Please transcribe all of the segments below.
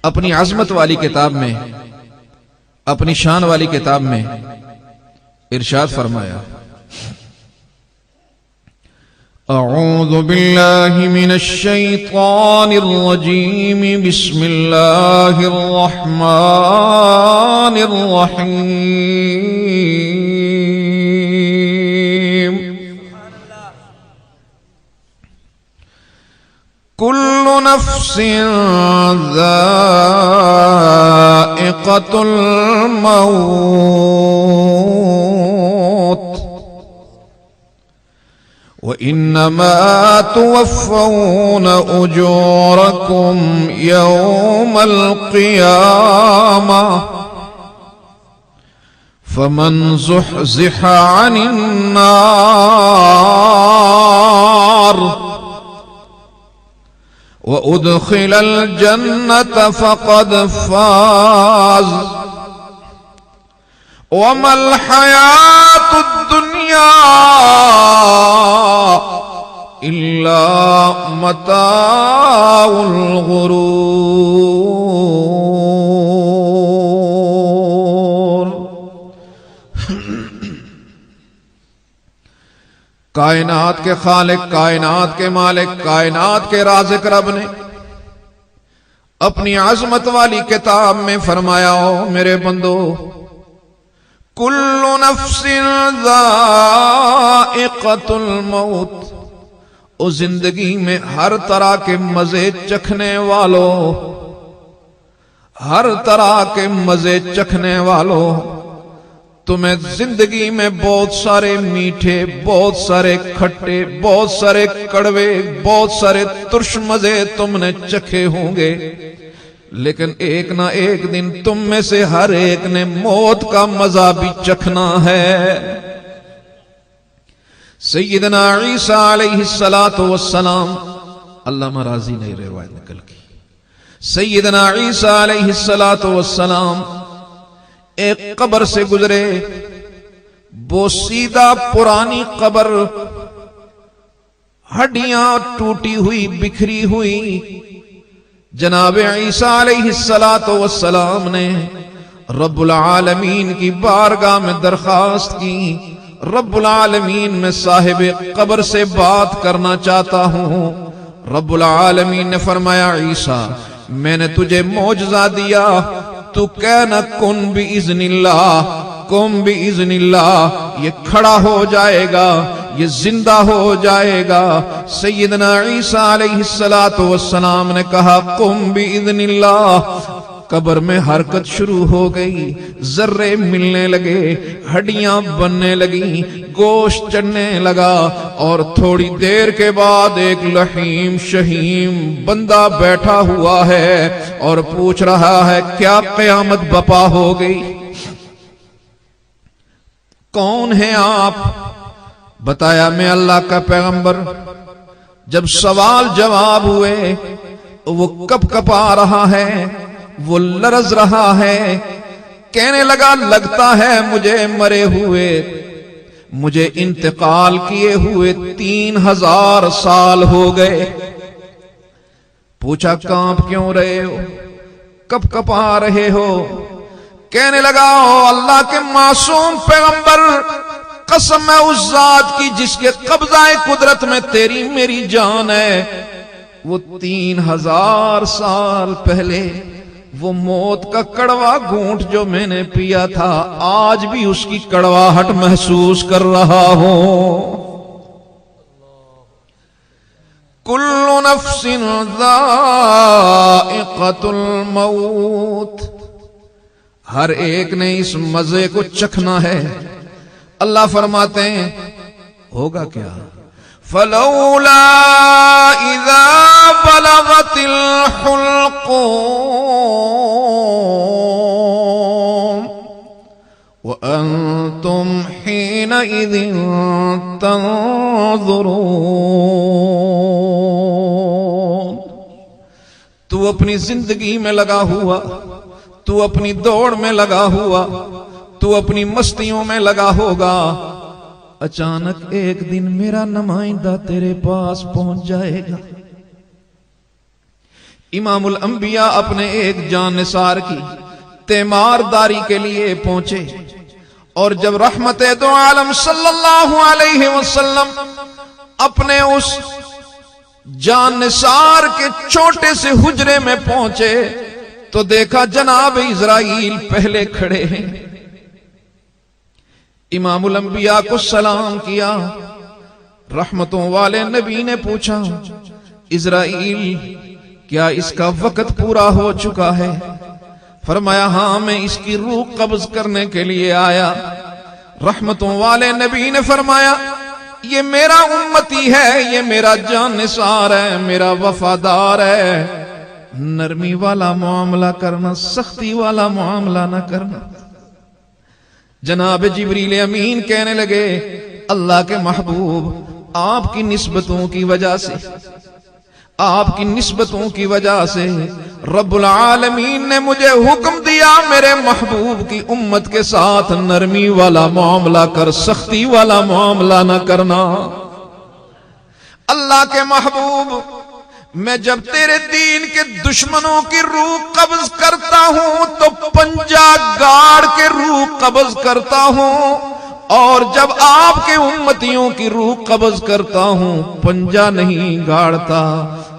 اپنی عظمت والی کتاب میں، اپنی شان والی کتاب میں ارشاد فرمایا، اعوذ باللہ من الشیطان الرجیم، بسم اللہ الرحمن الرحیم، کل نفس ذائقۃ الموت وَإِنَّمَا تُوَفَّوْنَ أُجُورَكُمْ يَوْمَ الْقِيَامَةِ فَمَنْ زُحْزِحَ عَنِ النَّارِ وَأُدْخِلَ الْجَنَّةَ فَقَدْ فَازَ وَمَا الْحَيَاةُ الدُّنْيَا إِلَّا مَتَاعُ الْغُرُورِ۔ کائنات کے خالق، کائنات کے مالک، کائنات کے رازق رب نے اپنی عظمت والی کتاب میں فرمایا، او میرے بندو، کل نفس ذائقۃ الموت، او زندگی میں ہر طرح کے مزے چکھنے والوں، ہر طرح کے مزے چکھنے والوں، تمہیں زندگی میں بہت سارے میٹھے، بہت سارے کھٹے، بہت سارے کڑوے، بہت سارے ترش مزے تم نے چکھے ہوں گے، لیکن ایک نہ ایک دن تم میں سے ہر ایک نے موت کا مزہ بھی چکھنا ہے۔ سیدنا عیسیٰ علیہ السلام، علامہ راضی نے روایت نقل کی، سیدنا عیسیٰ علیہ السلام ایک قبر سے گزرے، بوسیدہ پرانی قبر، ہڈیاں ٹوٹی ہوئی، بکھری ہوئی۔ جناب عیسیٰ علیہ السلام نے رب العالمین کی بارگاہ میں درخواست کی، رب العالمین میں صاحب قبر سے بات کرنا چاہتا ہوں۔ رب العالمین نے فرمایا، عیسیٰ میں نے تجھے معجزہ دیا، تو کہنا کن بِإِذْنِ اللَّهِ، کن بِإِذْنِ اللَّهِ، یہ کھڑا ہو جائے گا، یہ زندہ ہو جائے گا۔ سیدنا عیسیٰ علیہ السلام نے کہا، قم بِإِذْنِ اللَّهِ، قبر میں حرکت شروع ہو گئی، ذرے ملنے لگے، ہڈیاں بننے لگی، گوشت چڑھنے لگا، اور تھوڑی دیر کے بعد ایک لحیم شہیم بندہ بیٹھا ہوا ہے اور پوچھ رہا ہے، کیا قیامت بپا ہو گئی؟ کون ہیں آپ؟ بتایا، میں اللہ کا پیغمبر۔ جب سوال جواب ہوئے، وہ کپ کپا رہا ہے، وہ لرز رہا ہے، کہنے لگا، لگتا ہے مجھے مرے ہوئے، مجھے انتقال کیے ہوئے 3000 سال ہو گئے۔ پوچھا، کانپ کیوں رہے ہو، کپ کپا رہے ہو؟ کہنے لگا، اللہ کے معصوم پیغمبر، قسم ہے اس ذات کی جس کے قبضہ قدرت میں تیری میری جان ہے، وہ 3000 سال پہلے وہ موت کا کڑوا گھونٹ جو میں نے پیا تھا، آج بھی اس کی کڑواہٹ محسوس کر رہا ہوں۔ کل نفس ذائقۃ الموت، ہر ایک نے اس مزے کو چکھنا ہے۔ اللہ فرماتے ہیں، ہوگا کیا؟ فَلَوْلَا إِذَا بَلَغَتِ الْحُلْقُومَ وَأَنْتُمْ حِينَئِذٍ تَنْظُرُونَ۔ تو اپنی زندگی میں لگا ہوا، تو اپنی دوڑ میں لگا ہوا، تو اپنی مستیوں میں لگا ہوگا، اچانک ایک دن میرا نمائندہ تیرے پاس پہنچ جائے گا۔ امام الانبیاء اپنے ایک جان نثار کی تیمارداری کے لیے پہنچے، اور جب رحمت دو عالم صلی اللہ علیہ وسلم اپنے اس جان نثار کے چھوٹے سے حجرے میں پہنچے تو دیکھا جناب اسرائیل پہلے کھڑے ہیں۔ امام الانبیاء کو سلام کیا، رحمتوں والے نبی نے پوچھا اسرائیل کیا اس کا وقت پورا ہو چکا ہے؟ فرمایا ہاں میں اس کی روح قبض کرنے کے لیے آیا۔ رحمتوں والے نبی نے فرمایا یہ میرا امتی ہے، یہ میرا جان نثار ہے، میرا وفادار ہے، نرمی والا معاملہ کرنا، سختی والا معاملہ نہ کرنا۔ جناب جبریل امین کہنے لگے اللہ کے محبوب آپ کی نسبتوں کی وجہ سے، آپ کی نسبتوں کی وجہ سے رب العالمین نے مجھے حکم دیا میرے محبوب کی امت کے ساتھ نرمی والا معاملہ کر، سختی والا معاملہ نہ کرنا۔ اللہ کے محبوب میں جب تیرے دین کے دشمنوں کی روح قبض کرتا ہوں تو پنجہ گاڑ کے روح قبض کرتا ہوں، اور جب آپ کے امتیوں کی روح قبض کرتا ہوں پنجہ نہیں گاڑتا،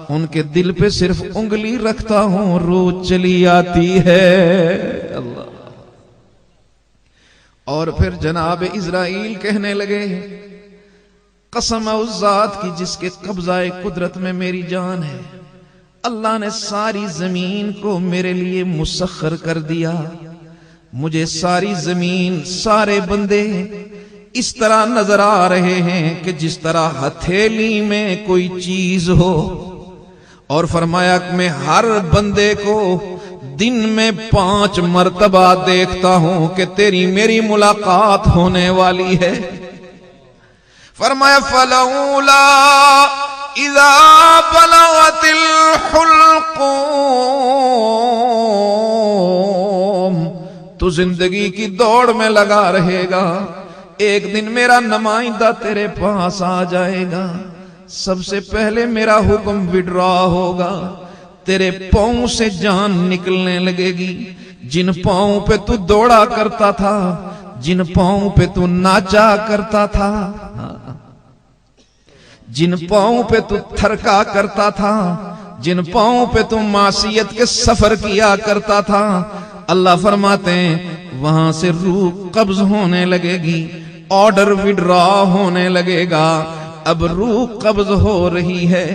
ان کے دل پہ صرف انگلی رکھتا ہوں، روح چلی آتی ہے۔ اللہ۔ اور پھر جناب اسرائیل کہنے لگے قسم اس ذات کی جس کے قبضہ قدرت میں میری جان ہے، اللہ نے ساری زمین کو میرے لیے مسخر کر دیا، مجھے ساری زمین، سارے بندے اس طرح نظر آ رہے ہیں کہ جس طرح ہتھیلی میں کوئی چیز ہو، اور فرمایا کہ میں ہر بندے کو دن میں 5 مرتبہ دیکھتا ہوں کہ تیری میری ملاقات ہونے والی ہے۔ فرمایا فلولا اذا بلغت الحلقوم، تو زندگی کی دوڑ میں لگا رہے گا، ایک دن میرا نمائندہ تیرے پاس آ جائے گا، سب سے پہلے میرا حکم وڈرا ہوگا، تیرے پاؤں سے جان نکلنے لگے گی، جن پاؤں پہ تو دوڑا کرتا تھا، جن پاؤں پہ تو ناچا کرتا تھا، جن پاؤں پہ تو تھرکا کرتا تھا، جن پاؤں پہ تو معصیت کے سفر کیا کرتا تھا، اللہ فرماتے ہیں وہاں سے روح قبض ہونے لگے گی، آرڈر وڈرا ہونے لگے گا۔ اب روح قبض ہو رہی ہے،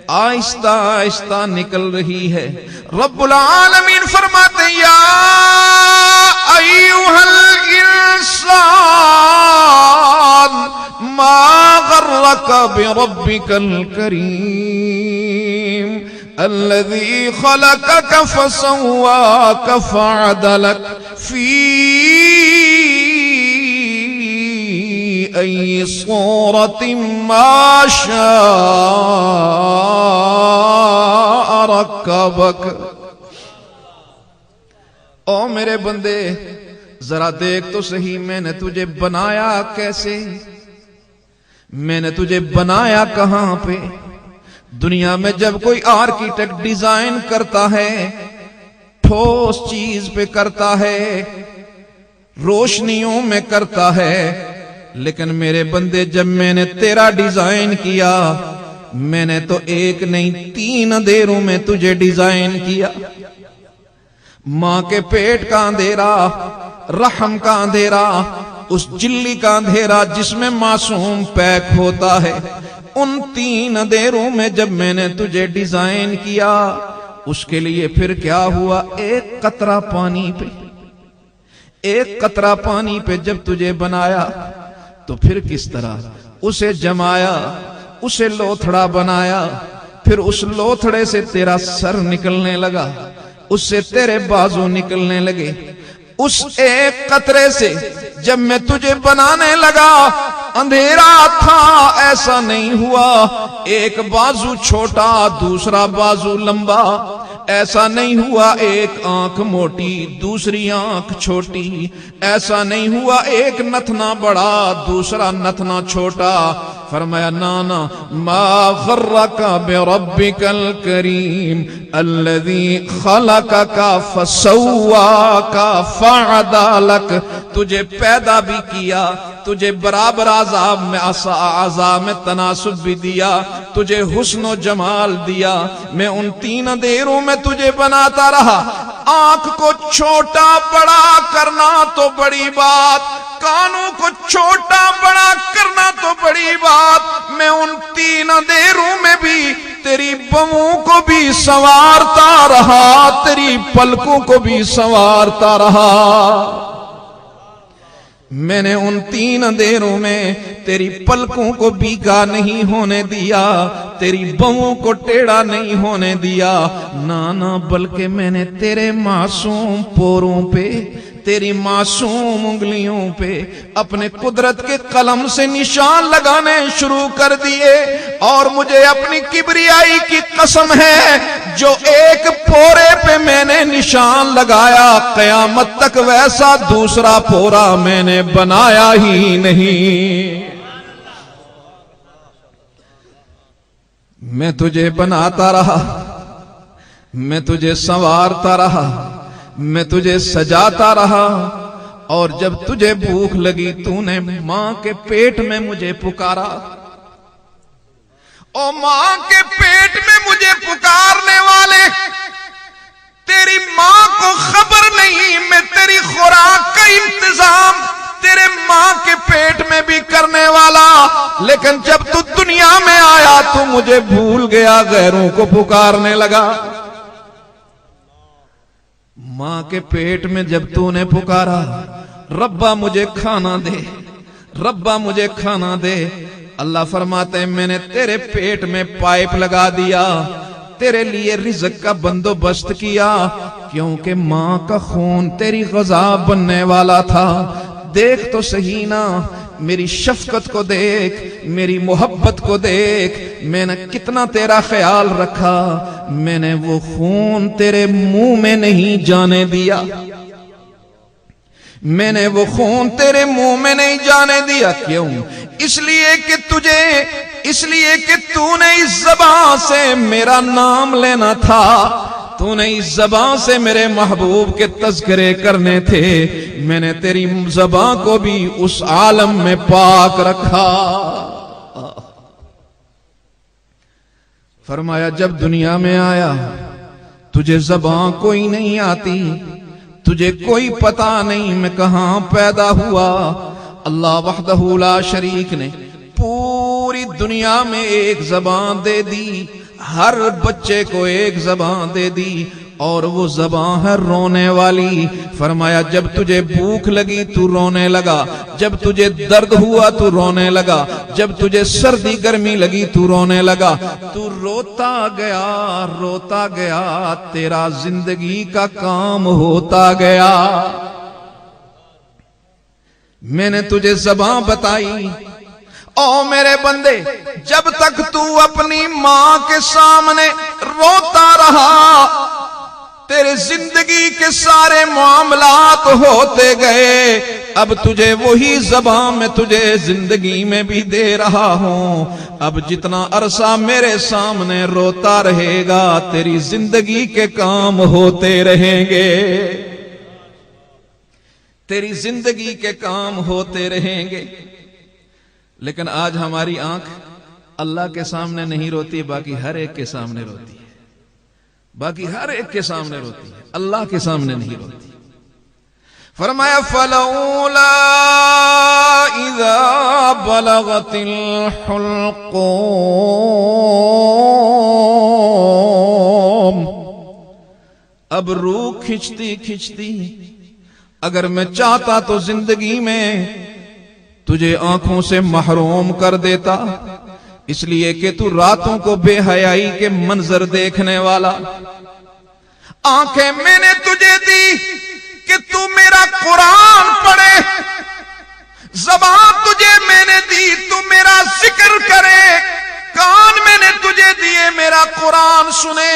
آہستہ آہستہ نکل رہی ہے۔ رب العالمین فرماتے ہیں یا ایھا الانسان ما غرک بربک الکریم الذی خلقک فسواک فعدلک فی ای صورت ما شاء رکبک۔ او میرے بندے ذرا دیکھ تو صحیح میں نے تجھے بنایا کیسے، میں نے تجھے بنایا کہاں پہ۔ دنیا میں جب کوئی آرکیٹیکٹ ڈیزائن کرتا ہے ٹھوس چیز پہ کرتا ہے، روشنیوں میں کرتا ہے، لیکن میرے بندے جب میں نے تیرا ڈیزائن کیا، میں نے تو ایک نہیں 3 اندھیروں میں تجھے ڈیزائن کیا۔ ماں کے پیٹ کا اندھیرا، رحم کا اندھیرا، اس جلی کا اندھیرا جس میں معصوم پیک ہوتا ہے، ان 3 اندھیروں میں جب میں نے تجھے ڈیزائن کیا، اس کے لیے پھر کیا ہوا، ایک قطرہ پانی پہ، ایک قطرہ پانی پہ جب تجھے بنایا تو پھر کس طرح اسے جمایا، اسے لوتھڑا بنایا، پھر اس لوتھڑے سے تیرا سر نکلنے لگا، اس سے تیرے بازو نکلنے لگے۔ اس ایک قطرے سے جب میں تجھے بنانے لگا اندھیرا تھا، ایسا نہیں ہوا ایک بازو چھوٹا دوسرا بازو لمبا، ایسا نہیں ہوا ایک آنکھ موٹی دوسری آنکھ چھوٹی، ایسا نہیں ہوا ایک نتنا بڑا دوسرا نتنا چھوٹا. فرمایا نانا ما غرک بربک الکریم الذی خلقک فسواک فعدلک. تجھے پیدا بھی کیا، تجھے برابر اعضاء میں تناسب بھی دیا، تجھے حسن و جمال دیا. میں ان 3 اندھیروں میں تجھے بناتا رہا. آنکھ کو چھوٹا بڑا کرنا تو بڑی بات، کانوں کو چھوٹا بڑا کرنا تو بڑی بات. میں ان 3 اندھیروں میں بھی تیری بہوں کو بھی سنوارتا رہا، تیری پلکوں کو بھی سنوارتا رہا. میں نے ان 3 اندھیروں میں تیری پلکوں کو بیکا نہیں ہونے دیا، تیری بہوں کو ٹیڑھا نہیں ہونے دیا. نانا بلکہ میں نے تیرے معصوم پوروں پہ، تیری معصوم انگلیوں پہ اپنے قدرت کے قلم سے نشان لگانے شروع کر دیے. اور مجھے اپنی کبریائی کی قسم ہے، جو ایک پورے پہ میں نے نشان لگایا قیامت تک ویسا دوسرا پورا میں نے بنایا ہی نہیں. میں تجھے بناتا رہا، میں تجھے سنوارتا رہا، میں تجھے سجاتا رہا. اور جب تجھے بھوک لگی تو نے ماں کے پیٹ میں مجھے پکارا. او ماں کے پیٹ میں مجھے پکارنے والے، تیری ماں کو خبر نہیں میں تیری خوراک کا انتظام تیرے ماں کے پیٹ میں بھی کرنے والا. لیکن جب تو دنیا میں آیا تو مجھے بھول گیا، غیروں کو پکارنے لگا. ماں کے پیٹ میں جب تو نے پکارا ربا مجھے کھانا دے، ربا مجھے کھانا دے. اللہ فرماتے ہیں میں نے تیرے پیٹ میں پائپ لگا دیا، تیرے لیے رزق کا بندوبست کیا، کیونکہ ماں کا خون تیری غذا بننے والا تھا. دیکھ تو صحیح نا، میری شفقت کو دیکھ، میری محبت کو دیکھ، میں نے کتنا تیرا خیال رکھا. میں نے وہ خون تیرے منہ میں نہیں جانے دیا، میں نے وہ خون تیرے منہ میں نہیں جانے دیا. کیوں؟ اس لیے کہ تو نے اس زبان سے میرا نام لینا تھا، تو نے اس زبان سے میرے محبوب کے تذکرے کرنے تھے. میں نے تیری زبان کو بھی اس عالم میں پاک رکھا. فرمایا جب دنیا میں آیا تجھے زبان کوئی نہیں آتی، تجھے کوئی پتہ نہیں میں کہاں پیدا ہوا. اللہ وحدہ لا شریک نے پوری دنیا میں ایک زبان دے دی، ہر بچے کو ایک زبان دے دی، اور وہ زبان ہے رونے والی. فرمایا جب تجھے بھوک لگی تو رونے لگا، جب تجھے درد ہوا تو رونے لگا، جب تجھے سردی گرمی لگی تو رونے لگا. تو روتا گیا تیرا زندگی کا کام ہوتا گیا. میں نے تجھے زبان بتائی. او میرے بندے، جب تک تو اپنی ماں کے سامنے روتا رہا تیرے زندگی کے سارے معاملات ہوتے گئے. اب تجھے وہی زبان میں تجھے زندگی میں بھی دے رہا ہوں. اب جتنا عرصہ میرے سامنے روتا رہے گا تیری زندگی کے کام ہوتے رہیں گے، تیری زندگی کے کام ہوتے رہیں گے. لیکن آج ہماری آنکھ اللہ کے سامنے نہیں روتی، باقی ہر ایک کے سامنے روتی ہے، باقی ہر ایک کے سامنے روتی ہے، اللہ کے سامنے نہیں روتی. فرمایا فلولا اذا بلغت الحلقوم. اب روح کھچتی کھچتی اگر میں چاہتا تو زندگی میں تجھے آنکھوں سے محروم کر دیتا، اس لیے کہ تو راتوں کو بے حیائی کے منظر دیکھنے والا. آنکھیں میں نے تجھے دی کہ تو میرا قرآن پڑھے، زبان تجھے میں نے دی تو میرا ذکر کرے، کان میں نے تجھے دیے میرا قرآن سنے.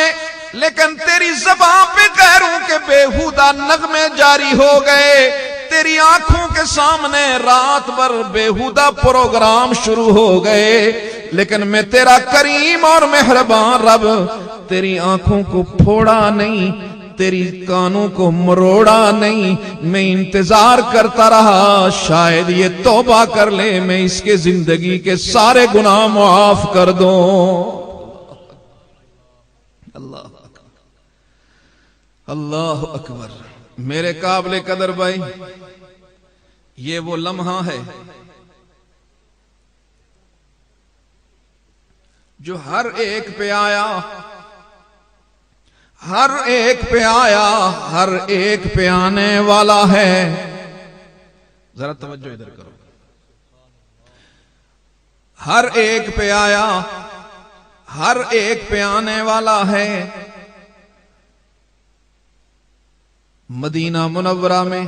لیکن تیری زبان پہ غیروں کے بےہودہ نغمے جاری ہو گئے، تیری آنکھوں کے سامنے رات بھر بےہودہ پروگرام شروع ہو گئے، لیکن میں تیرا کریم اور مہربان رب تیری آنکھوں کو پھوڑا نہیں، تیری کانوں کو مروڑا نہیں، میں انتظار کرتا رہا شاید یہ توبہ کر لے، میں اس کے زندگی کے سارے گناہ معاف کر دوں۔ اللہ اکبر، اللہ اکبر۔ میرے قابل قدر بھائی، یہ وہ لمحہ ہے جو ہر ایک پہ آیا، ہر ایک پہ آیا، ہر ایک پہ آنے والا ہے۔ ذرا توجہ ادھر کرو۔ ہر ایک پہ آیا، ہر ایک پہ آنے والا ہے۔ مدینہ منورہ میں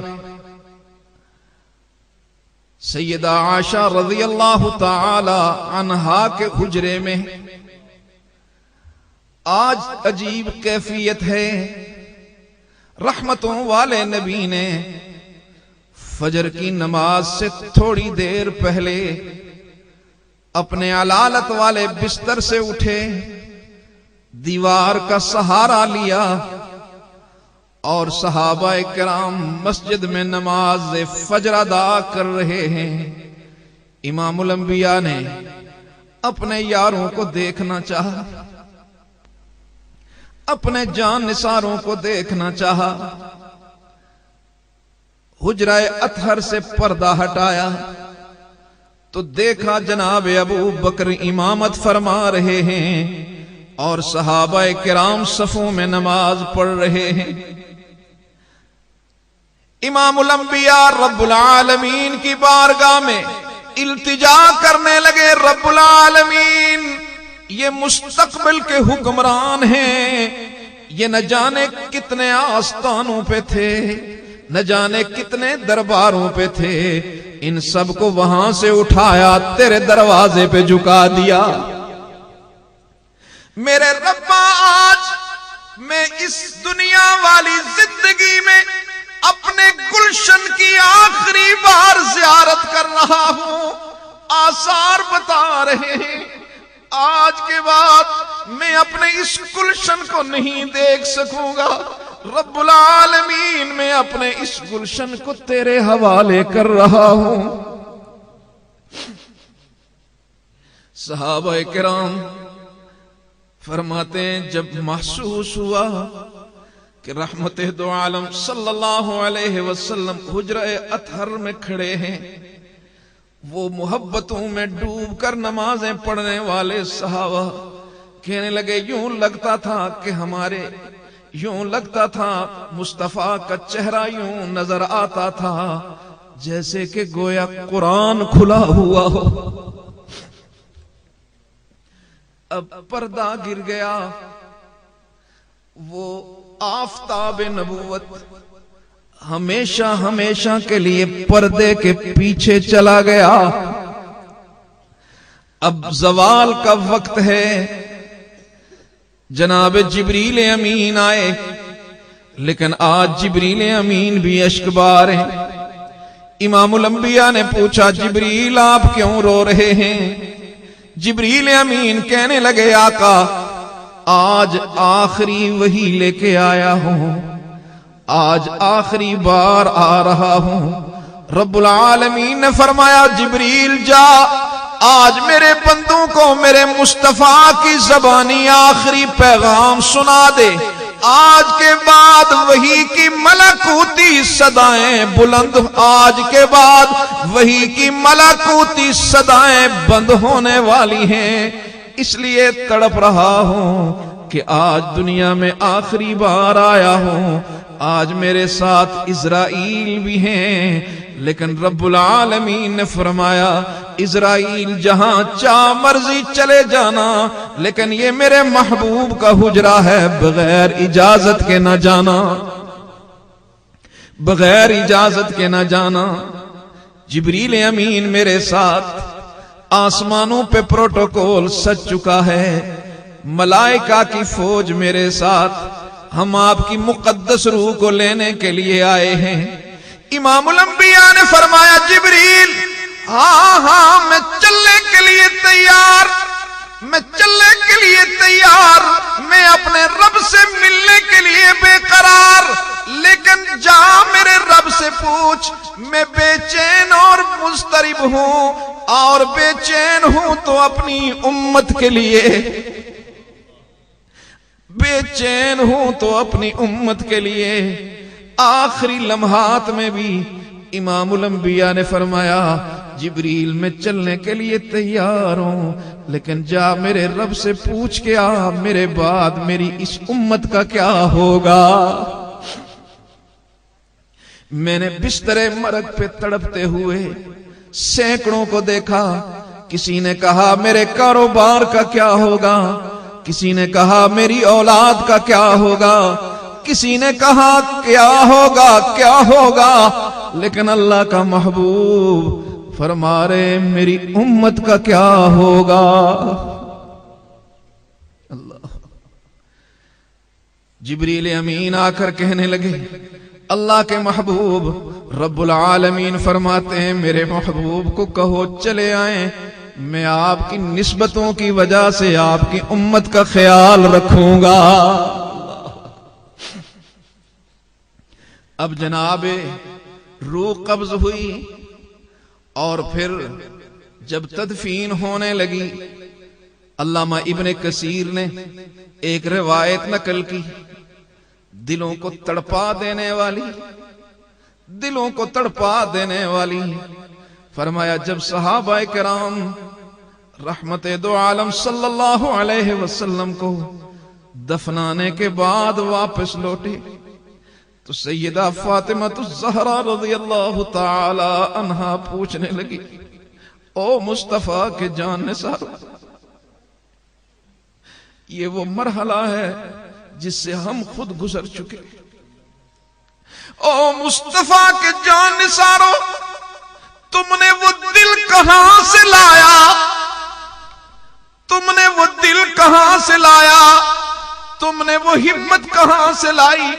سیدہ عائشہ رضی اللہ تعالی عنہا کے حجرے میں آج عجیب کیفیت ہے۔ رحمتوں والے نبی نے فجر کی نماز سے تھوڑی دیر پہلے اپنے علالت والے بستر سے اٹھے، دیوار کا سہارا لیا اور صحابہ کرام مسجد میں نماز فجر ادا کر رہے ہیں۔ امام الانبیاء نے اپنے یاروں کو دیکھنا چاہا، اپنے جان نثاروں کو دیکھنا چاہا، حجرہ اطہر سے پردہ ہٹایا تو دیکھا جناب ابو بکر امامت فرما رہے ہیں اور صحابہ کرام صفوں میں نماز پڑھ رہے ہیں۔ امام الانبیاء رب العالمین کی بارگاہ میں التجا کرنے لگے، رب العالمین یہ مستقبل کے حکمران ہیں، یہ نہ جانے کتنے آستانوں پہ تھے، نہ جانے کتنے درباروں پہ تھے، ان سب کو وہاں سے اٹھایا تیرے دروازے پہ جھکا دیا۔ میرے ربا آج میں اس دنیا والی زندگی میں اپنے گلشن کی آخری بار زیارت کر رہا ہوں، آثار بتا رہے ہیں آج کے بعد میں اپنے اس گلشن کو نہیں دیکھ سکوں گا، رب العالمین میں اپنے اس گلشن کو تیرے حوالے کر رہا ہوں۔ صحابہ کرام فرماتے ہیں جب محسوس ہوا کہ رحمت دو عالم صلی اللہ علیہ وسلم حجرہ اطہر میں کھڑے ہیں، وہ محبتوں میں ڈوب کر نمازیں پڑھنے والے صحابہ کہنے لگے یوں لگتا تھا مصطفیٰ کا چہرہ یوں نظر آتا تھا جیسے کہ گویا قرآن کھلا ہوا ہو۔ اب پردہ گر گیا، وہ آفتاب نبوت ہمیشہ کے لیے پردے کے پیچھے چلا گیا۔ اب زوال کا وقت ہے، جناب جبریل امین آئے، لیکن آج جبریل امین بھی اشکبار ہیں۔ امام الانبیاء نے پوچھا جبریل آپ کیوں رو رہے ہیں؟ جبریل امین کہنے لگے آقا آج آخری وحی لے کے آیا ہوں، آج آخری بار آ رہا ہوں۔ رب العالمین نے فرمایا جبریل جا، آج میرے بندوں کو میرے مصطفیٰ کی زبانی آخری پیغام سنا دے، آج کے بعد وحی کی ملکوتی صدائیں بلند، آج کے بعد وحی کی ملکوتی صدائیں بند ہونے والی ہیں، اس لیے تڑپ رہا ہوں کہ آج دنیا میں آخری بار آیا ہوں۔ آج میرے ساتھ اسرائیل بھی ہیں، لیکن رب العالمین نے فرمایا اسرائیل جہاں چاہ مرضی چلے جانا، لیکن یہ میرے محبوب کا حجرہ ہے، بغیر اجازت کے نہ جانا، بغیر اجازت کے نہ جانا۔ جبریل امین میرے ساتھ، آسمانوں پہ پروٹوکول سج چکا ہے، ملائکہ کی فوج میرے ساتھ، ہم آپ کی مقدس روح کو لینے کے لیے آئے ہیں۔ امام الانبیاء نے فرمایا جبریل ہاں ہاں میں چلنے کے لیے تیار، میں چلنے کے لیے تیار، میں اپنے رب سے ملنے کے لیے بے قرار، لیکن جا میرے رب سے پوچھ، میں بے چین اور مضطرب ہوں، اور بے چین ہوں تو اپنی امت کے لیے، بے چین ہوں تو اپنی امت کے لیے۔ آخری لمحات میں بھی امام الانبیاء نے فرمایا جبریل میں چلنے کے لیے تیار ہوں، لیکن جا میرے رب سے پوچھ کے آ میرے بعد میری اس امت کا کیا ہوگا۔ میں نے بستر مرگ پہ تڑپتے ہوئے سینکڑوں کو دیکھا، کسی نے کہا میرے کاروبار کا کیا ہوگا، کسی نے کہا میری اولاد کا کیا ہوگا، کسی نے کہا کیا ہوگا کیا ہوگا، لیکن اللہ کا محبوب فرما رہے میری امت کا کیا ہوگا۔ اللہ جبریل امین آ کر کہنے لگے اللہ کے محبوب رب العالمین فرماتے ہیں میرے محبوب کو کہو چلے آئیں، میں آپ کی نسبتوں کی وجہ سے آپ کی امت کا خیال رکھوں گا۔ اب جناب روح قبض ہوئی، اور پھر جب تدفین ہونے لگی، علامہ ابن کثیر نے ایک روایت نقل کی دلوں کو تڑپا دینے والی، دلوں کو تڑپا دینے والی۔ فرمایا جب صحابہ کرام رحمت دو عالم صلی اللہ علیہ وسلم کو دفنانے کے بعد واپس لوٹے تو سیدہ فاطمہ الزہرا رضی اللہ تعالی عنہا پوچھنے لگی او مصطفیٰ کے جان نثار، یہ وہ مرحلہ ہے جس سے ہم خود گزر چکے، او مصطفیٰ کے جان نثارو تم نے وہ دل کہاں سے لایا، تم نے وہ دل کہاں سے لایا، تم نے وہ ہمت کہاں سے لائی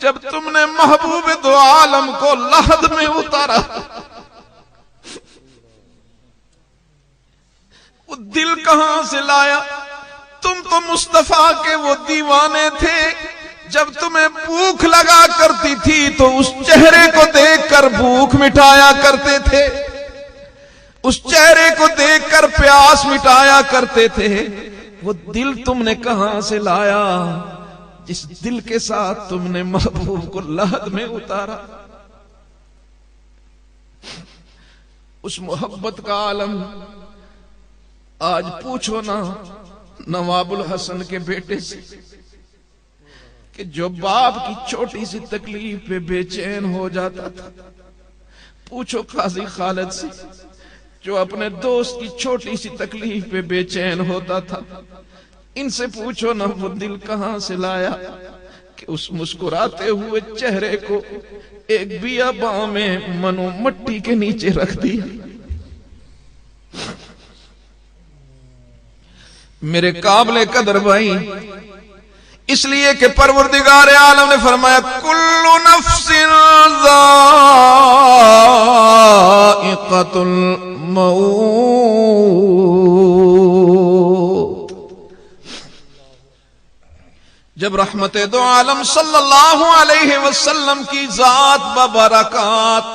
جب تم نے محبوب دو عالم کو لحد میں اتارا۔ وہ دل کہاں سے لایا، تم تو مصطفیٰ کے وہ دیوانے تھے، جب تمہیں بھوک لگا کرتی تھی تو اس چہرے کو دیکھ کر بھوک مٹایا کرتے تھے، اس چہرے کو دیکھ کر پیاس مٹایا کرتے تھے۔ وہ دل تم نے کہاں سے لایا جس دل کے ساتھ تم نے محبوب کو لحد میں اتارا؟ اس محبت کا عالم آج پوچھو نا نواب الحسن کے بیٹے سے کہ جو باپ کی چھوٹی سی تکلیف پہ بے چین ہو جاتا تھا، پوچھو قاضی خالد سے جو اپنے دوست کی چھوٹی سی تکلیف پہ بے چین ہوتا تھا، ان سے پوچھو نا وہ دل کہاں سے لایا کہ اس مسکراتے ہوئے چہرے کو ایک بیاباں میں منو مٹی کے نیچے رکھ دیا۔ میرے قابل قدر بھائی، اس لیے کہ پروردگار عالم نے فرمایا کل نفس ذائقۃ الموت۔ جب رحمت دو عالم صلی اللہ علیہ وسلم کی ذات ببرکات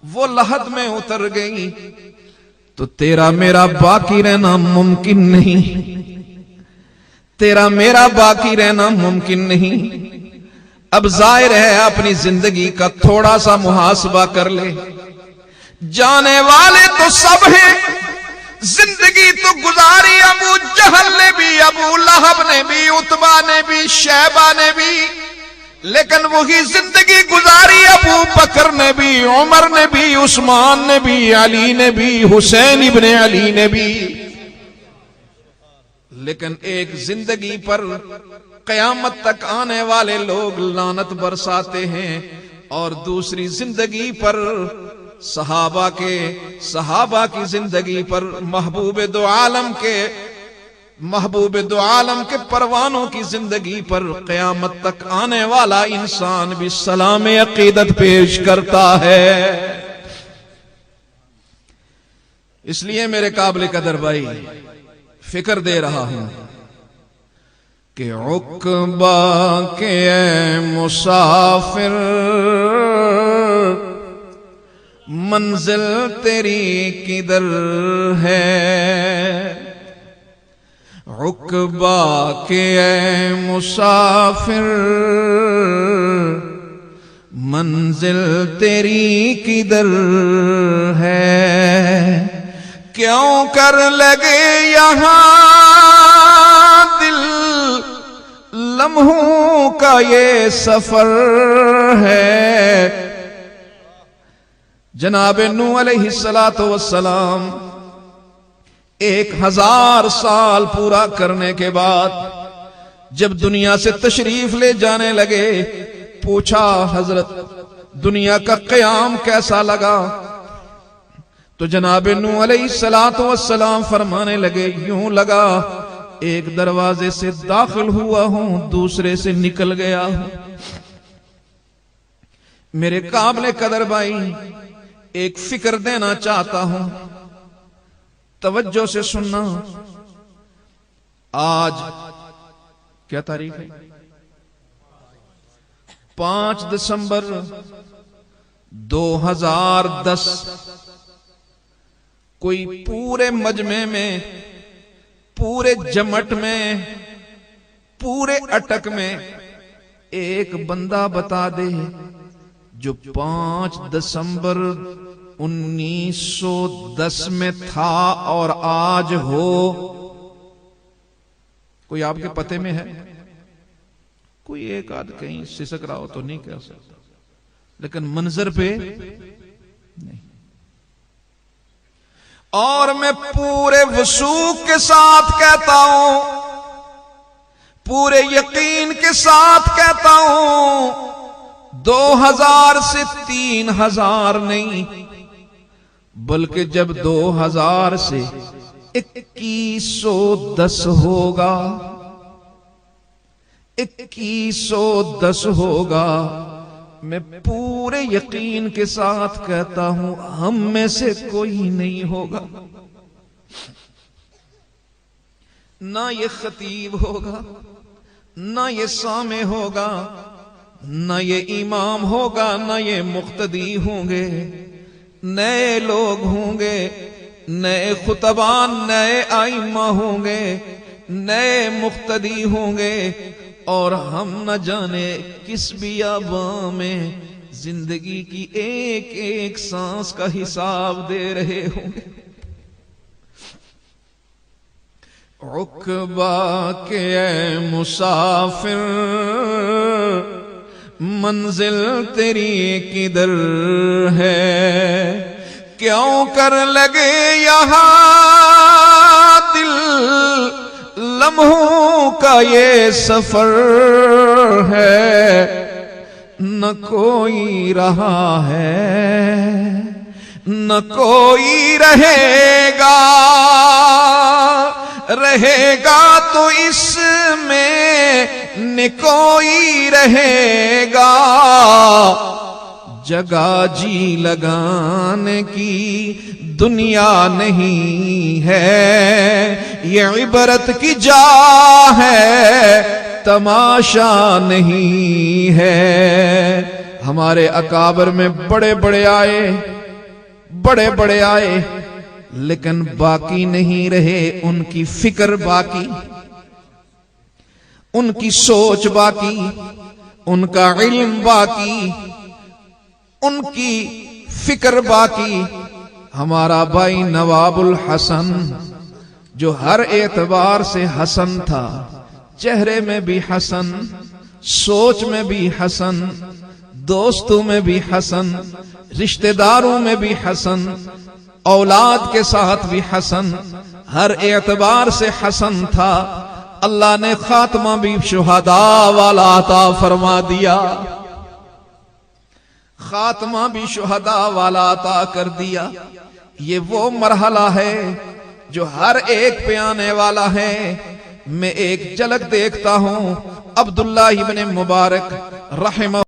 وہ لحد میں اتر گئی تو تیرا میرا باقی رہنا ممکن نہیں، تیرا میرا باقی رہنا ممکن نہیں۔ اب ظاہر ہے اپنی زندگی کا تھوڑا سا محاسبہ کر لے، جانے والے تو سب ہیں، زندگی تو گزاری ابو جہل نے بھی، ابو لہب نے بھی، عتبہ نے بھی، شیبہ نے بھی، لیکن وہی زندگی گزاری ابو بکر نے بھی، عمر نے بھی، عثمان نے بھی، علی نے بھی، حسین ابن علی نے بھی۔ لیکن ایک زندگی پر قیامت تک آنے والے لوگ لعنت برساتے ہیں، اور دوسری زندگی پر صحابہ کی زندگی پر محبوب دو عالم کے محبوب دو عالم کے پروانوں کی زندگی پر قیامت تک آنے والا انسان بھی سلام عقیدت پیش کرتا ہے۔ اس لیے میرے قابل قدر بھائی فکر دے رہا ہوں کہ عقبہ کے اے مسافر منزل تیری کدھر ہے، عقبہ کے اے مسافر منزل تیری کدھر ہے، کیوں کر لگے یہاں دل لمحوں کا یہ سفر ہے۔ جناب نوح علیہ السلام 1000 سال پورا کرنے کے بعد جب دنیا سے تشریف لے جانے لگے، پوچھا حضرت دنیا کا قیام کیسا لگا؟ تو جناب نوح علیہ السلام فرمانے لگے، یوں لگا ایک دروازے سے داخل ہوا ہوں دوسرے سے نکل گیا ہوں۔ میرے قابل قدر بھائی ایک فکر دینا چاہتا ہوں، توجہ سے سننا۔ آج کیا تاریخ ہے؟ 5 دسمبر 2010۔ کوئی پورے مجمع میں، پورے جمٹ میں، پورے اٹک میں ایک بندہ بتا دے جو 5 دسمبر 1910 میں تھا اور آج ہو، کوئی آپ کے پتے میں ہے؟ کوئی ایک آدھ کہیں سسک رہا ہو تو نہیں کہہ سکتا، لیکن منظر پہ نہیں۔ اور میں پورے وثوق کے ساتھ کہتا ہوں، پورے یقین کے ساتھ کہتا ہوں، 2000 سے 3000 نہیں، بلکہ جب 2000 سے 2110 ہوگا، 2110 ہوگا، میں پورے یقین کے ساتھ کہتا ہوں ہم میں سے کوئی نہیں ہوگا، نہ یہ خطیب ہوگا، نہ یہ سامع ہوگا، نہ یہ امام ہوگا، نہ یہ مقتدی ہوں گے، نئے لوگ ہوں گے، نئے خطبان، نئے ائمہ ہوں گے، نئے مقتدی ہوں گے، اور ہم نہ جانے کس بیاباں میں زندگی کی ایک ایک سانس کا حساب دے رہے ہوں گے۔ عقبہ کے اے مسافر منزل تیری کدھر ہے، کیوں کر لگے یہاں دل لمحوں کا یہ سفر ہے، نہ کوئی رہا ہے نہ کوئی رہے گا، رہے گا تو اس میں نہ کوئی رہے گا، جگہ جی لگانے کی دنیا نہیں ہے، یہ عبرت کی جا ہے تماشا نہیں ہے۔ ہمارے اکابر میں بڑے بڑے آئے لیکن باقی نہیں رہے، ان کی فکر باقی، ان کی سوچ باقی، ان کا علم باقی، ان کی فکر باقی۔ ہمارا بھائی نواب الحسن جو ہر اعتبار سے حسن تھا، چہرے میں بھی حسن، سوچ میں بھی حسن، دوستوں میں بھی حسن، رشتہ داروں میں بھی حسن، اولاد کے ساتھ بھی حسن، ہر اعتبار سے حسن تھا۔ اللہ نے خاتمہ بھی شہداء والا عطا فرما دیا، خاتمہ بھی شہداء والا عطا کر دیا۔ یہ وہ مرحلہ ہے جو ہر ایک پہ آنے والا ہے۔ میں ایک جھلک دیکھتا ہوں عبداللہ ابن مبارک رحمہ